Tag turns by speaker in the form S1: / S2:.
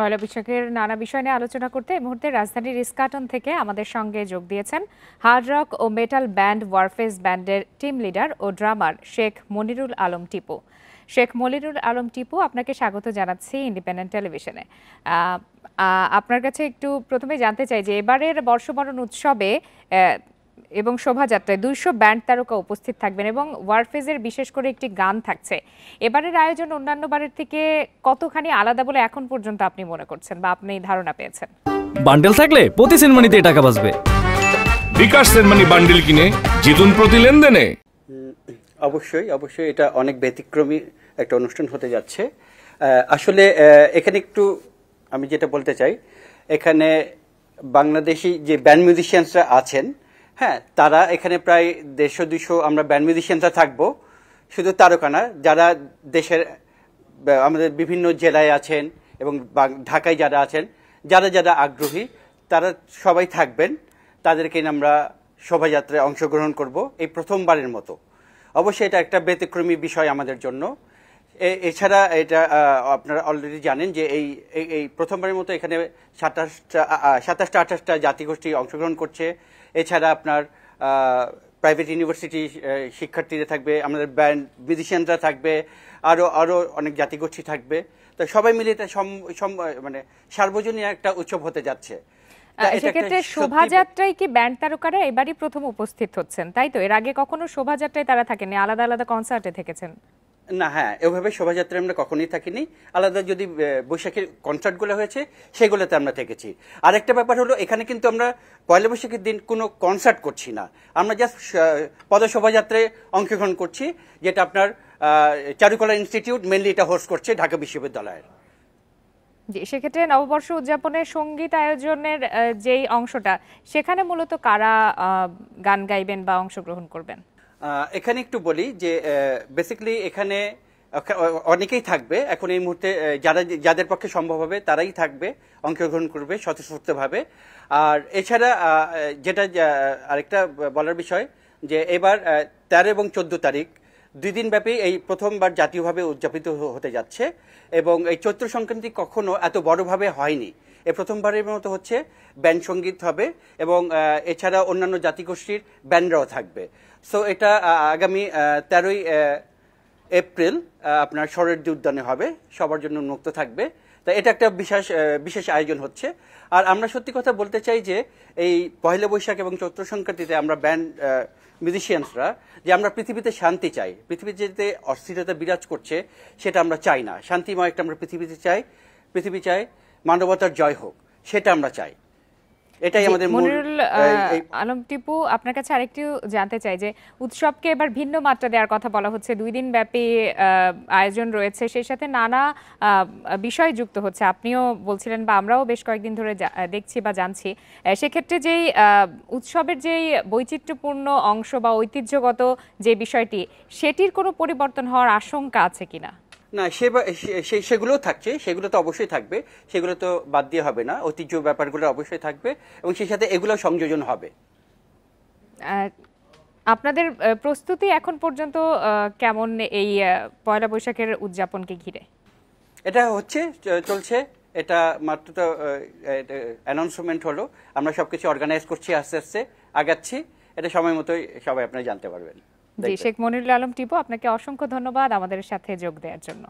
S1: পয়লা বৈশাখের নানা বিষয় নিয়ে আলোচনা করতে এই মুহূর্তে রাজধানীর ইস্কাটন থেকে আমাদের সঙ্গে যোগ দিয়েছেন হার্ড রক ও মেটাল ব্যান্ড ওয়ারফেজ ব্যান্ডের টিম লিডার ও ড্রামার শেখ মনিরুল আলম টিপু। শেখ মনিরুল আলম টিপু, আপনাকে স্বাগত জানাচ্ছি ইন্ডিপেন্ডেন্ট টেলিভিশনে। আপনার কাছে একটু প্রথমে জানতে চাই যে এবারের বর্ষবরণ উৎসবে এবং শোভাযাত্রায় 200 ব্যান্ড তারকা উপস্থিত থাকবেন এবং ওয়ারফেজের বিশেষ করে একটি গান থাকছে। এবারের আয়োজন অন্যান্য বারের থেকে কতখানি আলাদা বলে এখন পর্যন্ত আপনি মনে করছেন বা আপনি ধারণা পেয়েছেন?
S2: বান্ডেল থাকলে প্রতি সেনমানিতে টাকা বাঁচবে।
S3: বিকাশ সেনমানি বান্ডেল কিনে জিতুন প্রতি লেনদেনে।
S4: অবশ্যই এটা অনেক ব্যতিক্রমী একটা অনুষ্ঠান হতে যাচ্ছে। আসলে এখানে একটু আমি যেটা বলতে চাই, এখানে বাংলাদেশি যে ব্যান্ড মিউজিশিয়ানসরা আছেন, হ্যাঁ, তারা এখানে প্রায় 150-200 আমরা ব্যান্ড মিউজিশিয়ানরা থাকবো। শুধু তারকা না, যারা দেশের আমাদের বিভিন্ন জেলায় আছেন এবং ঢাকায় যারা আছেন, যারা আগ্রহী তারা সবাই থাকবেন। তাদেরকে আমরা শোভাযাত্রায় অংশগ্রহণ করব এই প্রথমবারের মতো। অবশ্যই এটা একটা ব্যতিক্রমী বিষয় আমাদের জন্য। এছাড়া এটা আপনারা অলরেডি জানেন যে এই প্রথমবারের মতো এখানে 27টা-28টা জাতিগোষ্ঠী অংশগ্রহণ করছে। এছাড়া আপনার প্রাইভেট ইউনিভার্সিটি শিক্ষার্থীরা থাকবে, আমাদের ব্যান্ড মিউজিশিয়ানরা থাকবে, আরও অনেক জাতিগোষ্ঠী থাকবে। তো সবাই মিলে এটা মানে সার্বজনীন একটা উৎসব হতে যাচ্ছে।
S1: সেক্ষেত্রে শোভাযাত্রায় কি ব্যান্ড তারকারা এবারই প্রথম উপস্থিত হচ্ছেন, তাই তো? এর আগে কখনো শোভাযাত্রায় তারা থাকেনি, আলাদা আলাদা কনসার্টে থেকেছেন?
S4: না, হ্যাঁ, এভাবে শোভাযাত্রায় আমরা কখনোই থাকিনি। আলাদা যদি বৈশাখের কনসার্টগুলো হয়েছে সেগুলোতে আমরা থেকেছি। আরেকটা ব্যাপার হলো, এখানে কিন্তু আমরা পয়লা বৈশাখের দিন কোনো কনসার্ট করছি না, আমরা জাস্ট পদশোভাযাত্রায় অংশগ্রহণ করছি, যেটা আপনার চারুকলা ইনস্টিটিউট মেনলি এটা হোস্ট করছে, ঢাকা বিশ্ববিদ্যালয়ের।
S1: জি, সেক্ষেত্রে নববর্ষ উদযাপনের সঙ্গীত আয়োজনের যেই অংশটা, সেখানে মূলত কারা গান গাইবেন বা অংশগ্রহণ করবেন?
S4: এখানে একটু বলি যে বেসিক্যালি এখানে অনেকেই থাকবে। এখন এই মুহূর্তে যাদের পক্ষে সম্ভব হবে তারাই থাকবে, অংশগ্রহণ করবে স্বতঃস্ফূর্তভাবে। আর এছাড়া যেটা আরেকটা বলার বিষয় যে এবার 13 এবং 14 তারিখ 2 দিন ব্যাপী এই প্রথমবার জাতীয়ভাবে উদযাপিত হতে যাচ্ছে। এবং এই চৈত্র সংক্রান্তি কখনো এত বড়ভাবে হয়নি, এই প্রথমবারের মতো হচ্ছে। ব্যান্ড সঙ্গীত হবে এবং এছাড়া অন্যান্য জাতিগোষ্ঠীর ব্যান্ডরাও থাকবে। সো এটা আগামী 13ই এপ্রিল আপনার শরৎদি উদ্যানে হবে, সবার জন্য মুক্ত থাকবে। তা এটা একটা বিশেষ আয়োজন হচ্ছে। আর আমরা সত্যি কথা বলতে চাই যে এই পয়লা বৈশাখ এবং চৈত্র সংক্রান্তিতে আমরা ব্যান্ড মিউজিশিয়ানসরা যে আমরা পৃথিবীতে শান্তি চাই, পৃথিবীতে যেতে অস্থিরতা বিরাজ করছে সেটা আমরা চাই না। শান্তিময় একটা আমরা পৃথিবী চাই, মানবতার জয় হোক, সেটা আমরা চাই। এটাই আমাদের
S1: মনিরুল আলম টিপু, আপনার কাছে আরেকটু জানতে চাই যে উৎসবকে এবার ভিন্ন মাত্রা দেওয়ার কথা বলা হচ্ছে, 2 দিন ব্যাপী আয়োজন রয়েছে, সেই সাথে নানা বিষয় যুক্ত হচ্ছে। আপনিও বলছিলেন বা আমরাও বেশ কয়েকদিন ধরে দেখছি বা জানছি। সেক্ষেত্রে যেই উৎসবের যেই বৈচিত্র্যপূর্ণ অংশ বা ঐতিহ্যগত যে বিষয়টি, সেটির কোনো পরিবর্তন হওয়ার আশঙ্কা আছে কিনা?
S4: না, সেগুলো থাকছে, সেগুলো তো অবশ্যই থাকবে, সেগুলো তো বাদ দিয়ে হবে না। ঐতিহ্য ব্যাপারগুলো অবশ্যই থাকবে এবং সেই সাথে এগুলো সংযোজন হবে।
S1: আপনাদের প্রস্তুতি এখন পর্যন্ত কেমন এই পয়লা বৈশাখের উদযাপনকে ঘিরে?
S4: এটা চলছে, এটা মাত্র তো অ্যানাউন্সমেন্ট হলো। আমরা সবকিছু অর্গানাইজ করছি, আস্তে আস্তে আগাচ্ছি। এটা সময় মতোই সবাই আপনারা জানতে পারবেন।
S1: জি, শেখ মনিরুল আলম টিপু, আপনাকে অসংখ্য ধন্যবাদ আমাদের সাথে যোগ দেওয়ার জন্য।